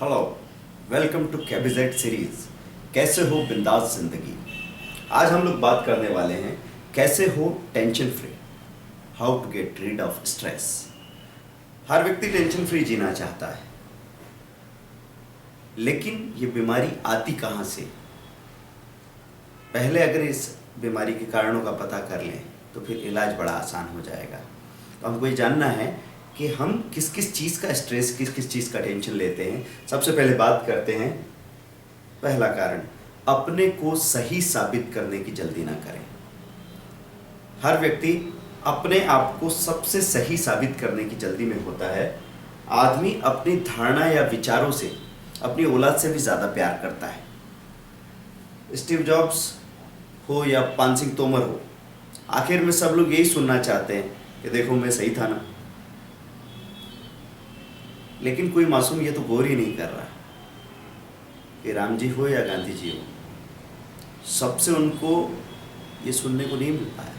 Hello, welcome to कैबिजेट series. कैसे हो बिंदास जिंदगी। आज हम लोग बात करने वाले हैं कैसे हो tension free, how to get rid of stress. हर व्यक्ति टेंशन फ्री जीना चाहता है, लेकिन ये बीमारी आती कहाँ से। पहले अगर इस बीमारी के कारणों का पता कर लें तो फिर इलाज बड़ा आसान हो जाएगा। तो हमको ये जानना है कि हम किस किस चीज़ का स्ट्रेस, किस किस चीज़ का टेंशन लेते हैं। सबसे पहले बात करते हैं, पहला कारण, अपने को सही साबित करने की जल्दी ना करें। हर व्यक्ति अपने आप को सबसे सही साबित करने की जल्दी में होता है। आदमी अपनी धारणा या विचारों से अपनी औलाद से भी ज़्यादा प्यार करता है। स्टीव जॉब्स हो या पान सिंह तोमर हो, आखिर में सब लोग यही सुनना चाहते हैं कि देखो मैं सही था ना। लेकिन कोई मासूम ये तो गौर ही नहीं कर रहा कि राम जी हो या गांधी जी हो, सबसे उनको ये सुनने को नहीं मिलता है।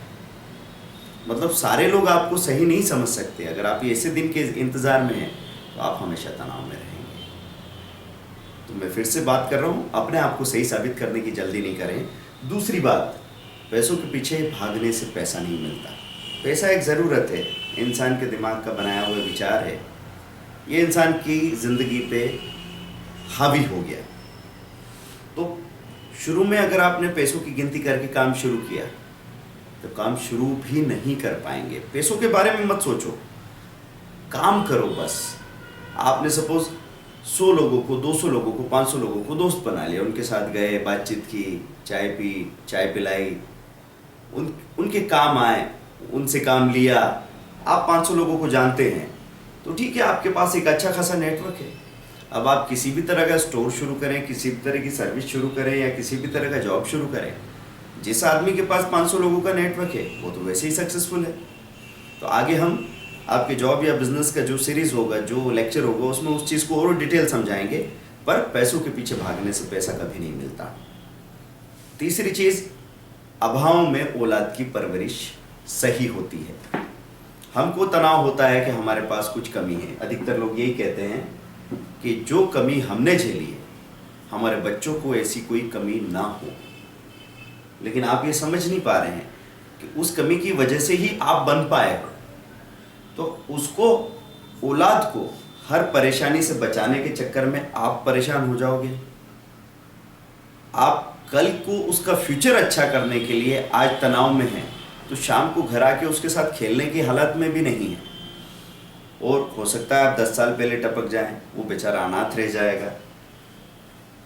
मतलब सारे लोग आपको सही नहीं समझ सकते। अगर आप ऐसे दिन के इंतज़ार में हैं तो आप हमेशा तनाव में रहेंगे। तो मैं फिर से बात कर रहा हूँ, अपने आप को सही साबित करने की जल्दी नहीं करें। दूसरी बात, पैसों के पीछे भागने से पैसा नहीं मिलता। पैसा एक ज़रूरत है, इंसान के दिमाग का बनाया हुआ विचार है। ये इंसान की ज़िंदगी पे हावी हो गया। तो शुरू में अगर आपने पैसों की गिनती करके काम शुरू किया तो काम शुरू भी नहीं कर पाएंगे। पैसों के बारे में मत सोचो, काम करो बस। आपने सपोज 100 लोगों को, 200 लोगों को, 500 लोगों को दोस्त बना लिया, उनके साथ गए, बातचीत की, चाय पी, चाय पिलाई, उनके काम आए, उनसे काम लिया। आप 500 लोगों को जानते हैं तो ठीक है, आपके पास एक अच्छा खासा नेटवर्क है। अब आप किसी भी तरह का स्टोर शुरू करें, किसी भी तरह की सर्विस शुरू करें या किसी भी तरह का जॉब शुरू करें, जिस आदमी के पास 500 लोगों का नेटवर्क है वो तो वैसे ही सक्सेसफुल है। तो आगे हम आपके जॉब या बिजनेस का जो सीरीज़ होगा, जो लेक्चर होगा, उसमें उस चीज़ को और डिटेल समझाएंगे। पर पैसों के पीछे भागने से पैसा कभी नहीं मिलता। तीसरी चीज़, अभाव में औलाद की परवरिश सही होती है। हमको तनाव होता है कि हमारे पास कुछ कमी है। अधिकतर लोग यही कहते हैं कि जो कमी हमने झेली है हमारे बच्चों को ऐसी कोई कमी ना हो। लेकिन आप ये समझ नहीं पा रहे हैं कि उस कमी की वजह से ही आप बन पाए हो। तो उसको, औलाद को हर परेशानी से बचाने के चक्कर में आप परेशान हो जाओगे। आप कल को उसका फ्यूचर अच्छा करने के लिए आज तनाव में हैं तो शाम को घर आके उसके साथ खेलने की हालत में भी नहीं है। और हो सकता है आप 10 साल पहले टपक जाएं, वो बेचारा अनाथ रह जाएगा।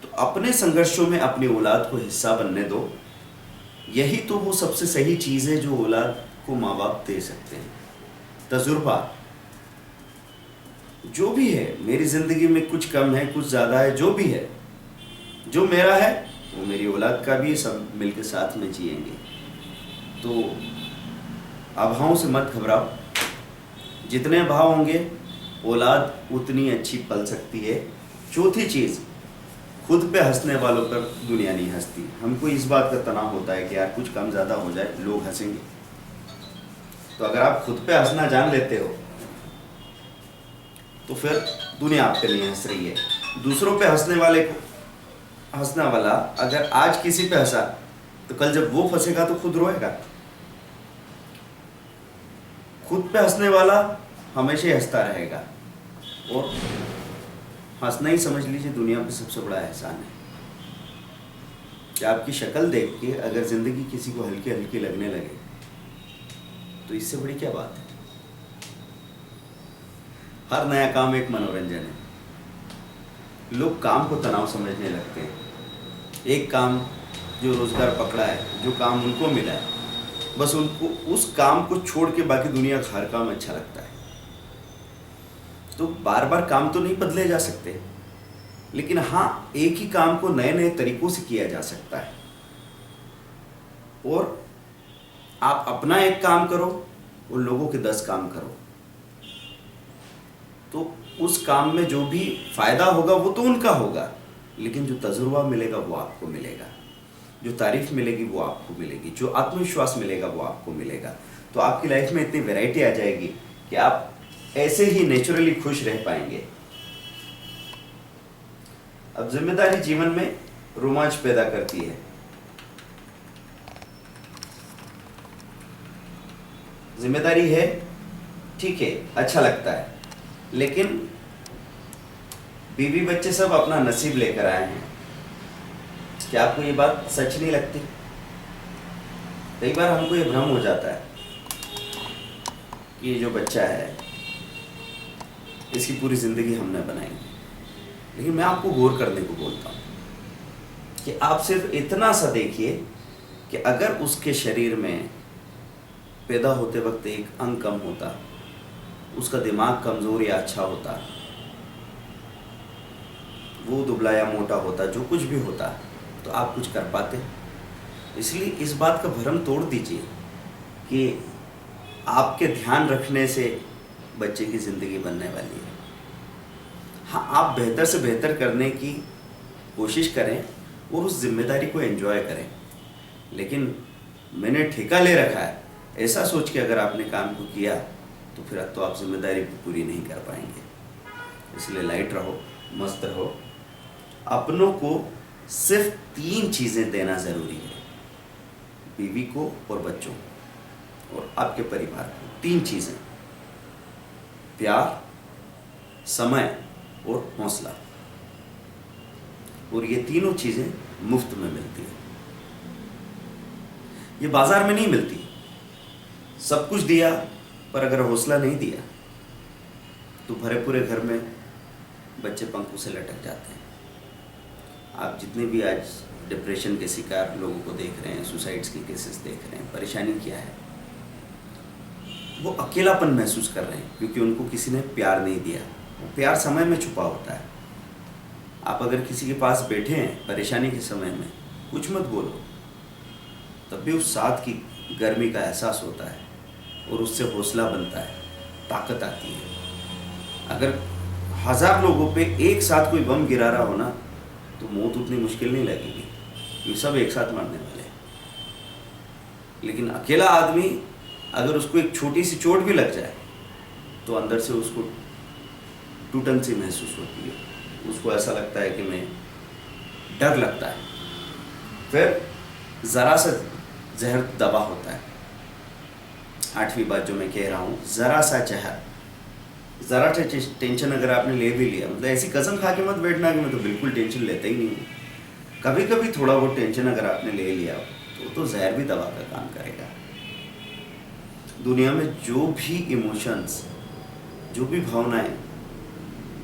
तो अपने संघर्षों में अपनी औलाद को हिस्सा बनने दो। यही तो वो सबसे सही चीज़ है जो औलाद को माँ बाप दे सकते हैं। तजुर्बा जो भी है, मेरी ज़िंदगी में कुछ कम है, कुछ ज़्यादा है, जो भी है, जो मेरा है वो मेरी औलाद का भी, सब मिलकर साथ में जिएंगे। तो अभावों से मत घबराओ। जितने अभाव होंगे औलाद उतनी अच्छी पल सकती है। चौथी चीज़, खुद पे हंसने वालों पर दुनिया नहीं हंसती। हमको इस बात का तनाव होता है कि यार कुछ कम ज़्यादा हो जाए लोग हंसेंगे। तो अगर आप खुद पे हंसना जान लेते हो तो फिर दुनिया आप पे नहीं हंस रही है। दूसरों पे हंसने वाला अगर आज किसी पे हंसा तो कल जब वो फंसेगा तो खुद रोएगा। खुद पे हंसने वाला हमेशा हंसता रहेगा। और हंसना ही समझ लीजिए दुनिया पे सबसे बड़ा एहसान है। कि आपकी शक्ल देख के अगर ज़िंदगी किसी को हल्की हल्की लगने लगे तो इससे बड़ी क्या बात है। हर नया काम एक मनोरंजन है। लोग काम को तनाव समझने लगते हैं। एक काम जो रोज़गार पकड़ा है, जो काम उनको मिला है, बस उनको उस काम को छोड़ के बाकी दुनिया का हर काम अच्छा लगता है। तो बार बार काम तो नहीं बदले जा सकते, लेकिन हाँ, एक ही काम को नए नए तरीकों से किया जा सकता है। और आप अपना एक काम करो और लोगों के 10 काम करो, तो उस काम में जो भी फायदा होगा वो तो उनका होगा, लेकिन जो तजुर्बा मिलेगा वो आपको मिलेगा, जो तारीफ मिलेगी वो आपको मिलेगी, जो आत्मविश्वास मिलेगा वो आपको मिलेगा। तो आपकी लाइफ में इतनी वैरायटी आ जाएगी कि आप ऐसे ही नेचुरली खुश रह पाएंगे। अब जिम्मेदारी जीवन में रोमांच पैदा करती है। जिम्मेदारी है, ठीक है, अच्छा लगता है, लेकिन बीवी बच्चे सब अपना नसीब लेकर आए हैं। क्या आपको ये बात सच नहीं लगती? कई बार हमको ये भ्रम हो जाता है कि ये जो बच्चा है इसकी पूरी जिंदगी हमने बनाई है। लेकिन मैं आपको गौर करने को बोलता हूँ कि आप सिर्फ इतना सा देखिए कि अगर उसके शरीर में पैदा होते वक्त एक अंग कम होता, उसका दिमाग कमज़ोर या अच्छा होता, वो दुबला या मोटा होता, जो कुछ भी होता, तो आप कुछ कर पाते। इसलिए इस बात का भ्रम तोड़ दीजिए कि आपके ध्यान रखने से बच्चे की ज़िंदगी बनने वाली है। हाँ, आप बेहतर से बेहतर करने की कोशिश करें और उस जिम्मेदारी को एंजॉय करें, लेकिन मैंने ठेका ले रखा है ऐसा सोच के अगर आपने काम को किया तो फिर तो आप जिम्मेदारी पूरी नहीं कर पाएंगे। इसलिए लाइट रहो, मस्त रहो। अपनों को सिर्फ 3 चीज़ें देना ज़रूरी है, बीवी को और बच्चों को और आपके परिवार को। 3 चीज़ें, प्यार, समय और हौसला। और ये तीनों चीज़ें मुफ्त में मिलती है, ये बाजार में नहीं मिलती। सब कुछ दिया पर अगर हौसला नहीं दिया तो भरे पूरे घर में बच्चे पंखों से लटक जाते हैं। आप जितने भी आज डिप्रेशन के शिकार लोगों को देख रहे हैं, सुसाइड्स की केसेस देख रहे हैं, परेशानी क्या है? वो अकेलापन महसूस कर रहे हैं क्योंकि उनको किसी ने प्यार नहीं दिया। वो प्यार समय में छुपा होता है। आप अगर किसी के पास बैठे हैं परेशानी के समय में, कुछ मत बोलो, तब भी उस साथ की गर्मी का एहसास होता है और उससे हौसला बनता है, ताकत आती है। अगर 1000 लोगों पे एक साथ कोई बम गिरा रहा हो ना, तो मौत उतनी मुश्किल नहीं लगेगी, ये सब एक साथ मरने वाले हैं। लेकिन अकेला आदमी अगर उसको एक छोटी सी चोट भी लग जाए तो अंदर से उसको टूटन सी महसूस होती है। उसको ऐसा लगता है कि मैं, डर लगता है। फिर ज़रा सा जहर दबा होता है। 8वीं बात जो मैं कह रहा हूँ, ज़रा सा जहर, ज़रा सा टेंशन अगर आपने ले भी लिया, मतलब ऐसी कसम खा के मत बैठना कि मैं तो बिल्कुल टेंशन लेता ही नहीं हूँ। कभी कभी थोड़ा बहुत टेंशन अगर आपने ले लिया तो जहर भी दवा का काम करेगा। दुनिया में जो भी इमोशंस, जो भी भावनाएं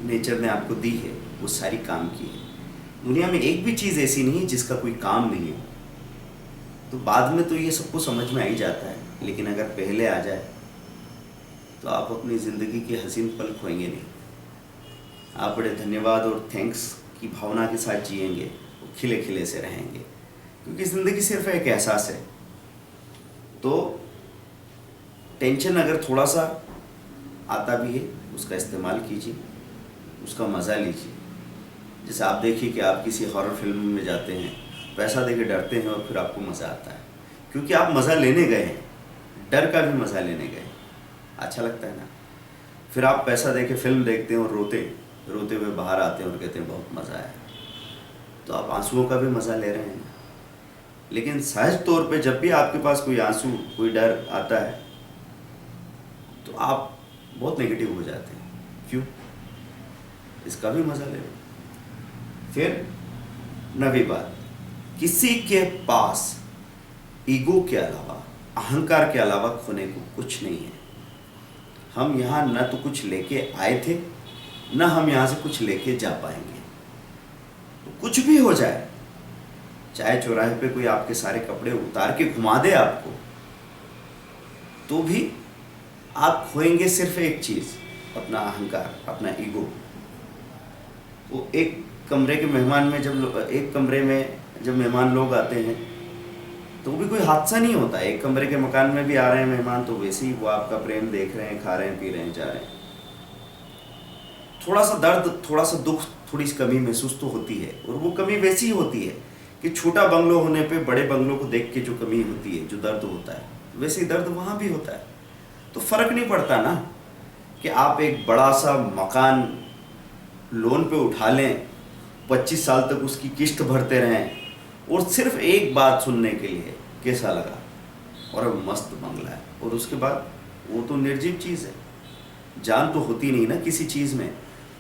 नेचर ने आपको दी है, वो सारी काम की है। दुनिया में एक भी चीज़ ऐसी नहीं जिसका कोई काम नहीं हो। तो बाद में तो ये सबको समझ में आ ही जाता है, लेकिन अगर पहले आ जाए तो आप अपनी ज़िंदगी के हसीन पल खोएंगे नहीं। आप बड़े धन्यवाद और थैंक्स की भावना के साथ जिएंगे, खिले खिले से रहेंगे, क्योंकि ज़िंदगी सिर्फ एक एहसास है। तो टेंशन अगर थोड़ा सा आता भी है, उसका इस्तेमाल कीजिए, उसका मज़ा लीजिए। जैसे आप देखिए कि आप किसी हॉरर फिल्म में जाते हैं, पैसा देके डरते हैं और फिर आपको मज़ा आता है, क्योंकि आप मज़ा लेने गए हैं, डर का भी मज़ा लेने गए। अच्छा लगता है ना? फिर आप पैसा देके फिल्म देखते हैं और रोते हुए बाहर आते हैं और कहते हैं बहुत मज़ा आया। तो आप आंसुओं का भी मज़ा ले रहे हैं ना। लेकिन सहज तौर पे जब भी आपके पास कोई आंसू, कोई डर आता है तो आप बहुत नेगेटिव हो जाते हैं। क्यों? इसका भी मज़ा ले रहे। फिर 9वीं बात, किसी के पास ईगो के अलावा, अहंकार के अलावा खोने को कुछ नहीं है। हम यहाँ न तो कुछ लेके आए थे, न हम यहाँ से कुछ लेके जा पाएंगे। तो कुछ भी हो जाए, चाहे चौराहे पे कोई आपके सारे कपड़े उतार के घुमा दे आपको, तो भी आप खोएंगे सिर्फ एक चीज़, अपना अहंकार, अपना ईगो। वो एक कमरे के मेहमान में एक कमरे में जब मेहमान लोग आते हैं तो भी कोई हादसा नहीं होता। एक कमरे के मकान में भी आ रहे हैं मेहमान, तो वैसे ही वो आपका प्रेम देख रहे हैं, खा रहे हैं, पी रहे हैं, जा रहे हैं। थोड़ा सा दर्द, थोड़ा सा दुख, थोड़ी सी कमी महसूस तो होती है, और वो कमी वैसी ही होती है कि छोटा बंगलो होने पे बड़े बंगलों को देख के जो कमी होती है, जो दर्द होता है, वैसे ही दर्द वहाँ भी होता है। तो फ़र्क नहीं पड़ता ना कि आप एक बड़ा सा मकान लोन पे उठा लें, 25 साल तक उसकी किस्त भरते रहें और सिर्फ एक बात सुनने के लिए कैसा लगा, और अब मस्त बंगला है, और उसके बाद वो तो निर्जीव चीज़ है, जान तो होती नहीं ना किसी चीज़ में।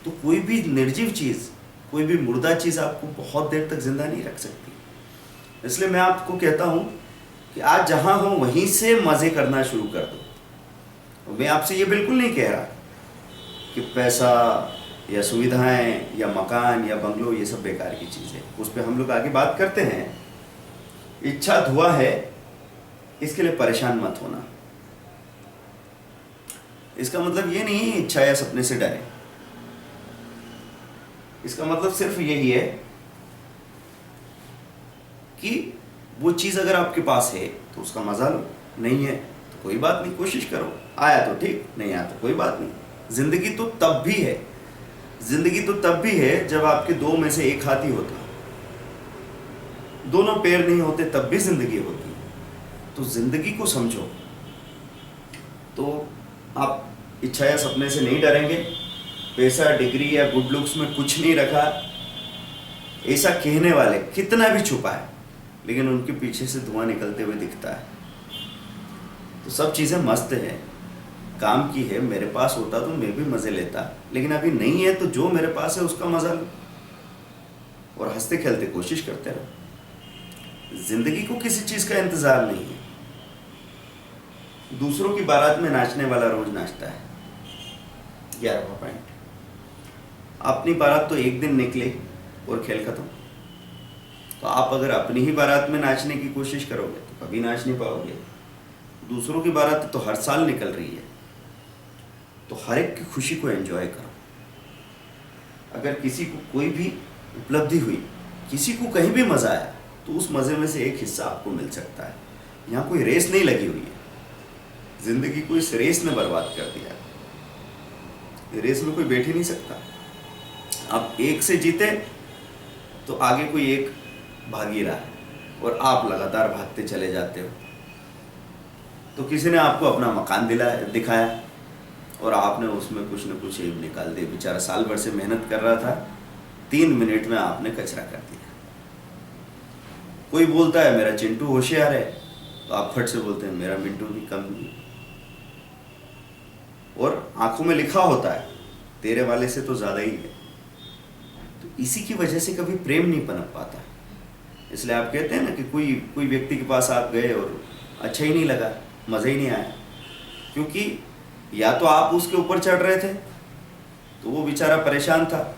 तो कोई भी निर्जीव चीज़, कोई भी मुर्दा चीज़ आपको बहुत देर तक जिंदा नहीं रख सकती। इसलिए मैं आपको कहता हूँ कि आज जहाँ हो वहीं से मज़े करना शुरू कर दो। मैं आपसे ये बिल्कुल नहीं कह रहा कि पैसा या सुविधाएं या मकान या बंगलो ये सब बेकार की चीज़ है, उस पर हम लोग आगे बात करते हैं। इच्छा धुआं है, इसके लिए परेशान मत होना। इसका मतलब ये नहीं है इच्छा या सपने से डरे, इसका मतलब सिर्फ यही है कि वो चीज़ अगर आपके पास है तो उसका मजा लो, नहीं है तो कोई बात नहीं, कोशिश करो, आया तो ठीक, नहीं आया तो कोई बात नहीं। जिंदगी तो तब भी है, जिंदगी तो तब भी है जब आपके दो में से एक हाथ ही होता, दोनों पैर नहीं होते तब भी जिंदगी होती। तो जिंदगी को समझो, तो आप इच्छा या सपने से नहीं डरेंगे। पैसा, डिग्री या गुड लुक्स में कुछ नहीं रखा, ऐसा कहने वाले कितना भी छुपा है, लेकिन उनके पीछे से धुआं निकलते हुए दिखता है। तो सब चीज़ें मस्त है, काम की है। मेरे पास होता तो मैं भी मज़े लेता, लेकिन अभी नहीं है, तो जो मेरे पास है उसका मज़ा लो और हंसते खेलते कोशिश करते रहो। जिंदगी को किसी चीज़ का इंतज़ार नहीं है। दूसरों की बारात में नाचने वाला रोज नाचता है। 11वां पॉइंट, अपनी बारात तो एक दिन निकले और खेल खत्म। तो आप अगर अपनी ही बारात में नाचने की कोशिश करोगे तो कभी नाच नहीं पाओगे। दूसरों की बारात तो हर साल निकल रही है, तो हर एक की खुशी को एंजॉय करो। अगर किसी को कोई भी उपलब्धि हुई, किसी को कहीं भी मज़ा आया, तो उस मज़े में से एक हिस्सा आपको मिल सकता है। यहाँ कोई रेस नहीं लगी हुई है, जिंदगी को इस रेस ने बर्बाद कर दिया। रेस में कोई बैठ ही नहीं सकता। आप एक से जीते तो आगे कोई एक भागी रहा है और आप लगातार भागते चले जाते हो। तो किसी ने आपको अपना मकान दिखाया और आपने उसमें कुछ न कुछ एब निकाल दिया। बेचारा साल भर से मेहनत कर रहा था, 3 मिनट में आपने कचरा कर दिया। कोई बोलता है मेरा चिंटू होशियार है, तो आप फट से बोलते हैं मेरा मिंटू भी कम नहीं। और आंखों में लिखा होता है तेरे वाले से तो ज़्यादा ही है। तो इसी की वजह से कभी प्रेम नहीं पनप पाता। इसलिए आप कहते हैं ना कि कोई व्यक्ति के पास आप गए और अच्छा ही नहीं लगा, मज़ा ही नहीं आया, क्योंकि या तो आप उसके ऊपर चढ़ रहे थे तो वो बेचारा परेशान था,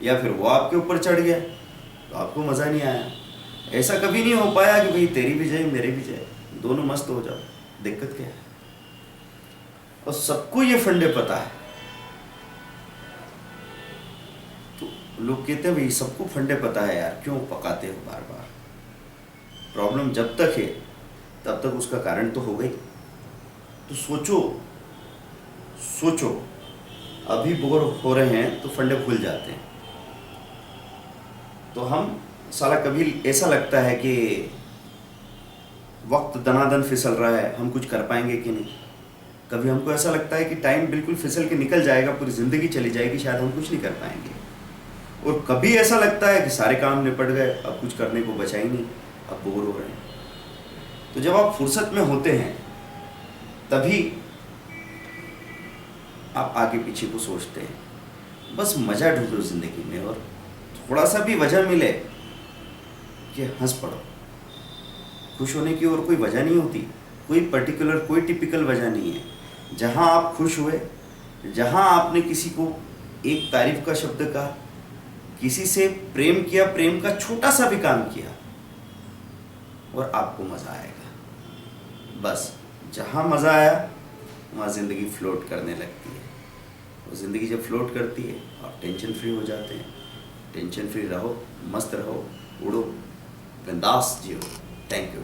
या फिर वो आपके ऊपर चढ़ गया तो आपको मज़ा नहीं आया। ऐसा कभी नहीं हो पाया कि भाई तेरी भी जाए मेरी भी जाए, दोनों मस्त हो जाओ। दिक्कत क्या है? और सबको ये फंडे पता है। तो लोग कहते हैं भाई सबको फंडे पता है यार, क्यों पकाते हो बार बार। प्रॉब्लम जब तक है तब तक उसका कारण तो हो गई। तो सोचो अभी बोर हो रहे हैं तो फंडे भूल जाते हैं। तो हम साला कभी ऐसा लगता है कि वक्त दनादन फिसल रहा है, हम कुछ कर पाएंगे कि नहीं। कभी हमको ऐसा लगता है कि टाइम बिल्कुल फिसल के निकल जाएगा, पूरी ज़िंदगी चली जाएगी, शायद हम कुछ नहीं कर पाएंगे। और कभी ऐसा लगता है कि सारे काम निपट गए, अब कुछ करने को बचा ही नहीं, अब बोर हो रहे हैं। तो जब आप फुर्सत में होते हैं तभी आप आगे पीछे को सोचते हैं। बस मज़ा ढूंढो ज़िंदगी में, और थोड़ा सा भी वजह मिले कि हंस पड़ो। खुश होने की और कोई वजह नहीं होती, कोई पर्टिकुलर कोई टिपिकल वजह नहीं है। जहाँ आप खुश हुए, जहाँ आपने किसी को एक तारीफ का शब्द कहा, किसी से प्रेम किया, प्रेम का छोटा सा भी काम किया, और आपको मज़ा आएगा। बस जहाँ मज़ा आया वहाँ ज़िंदगी फ्लोट करने लगती है। और ज़िंदगी जब फ्लोट करती है आप टेंशन फ्री हो जाते हैं। टेंशन फ्री रहो, मस्त रहो, उड़ो, बिंदास जियो। Thank you.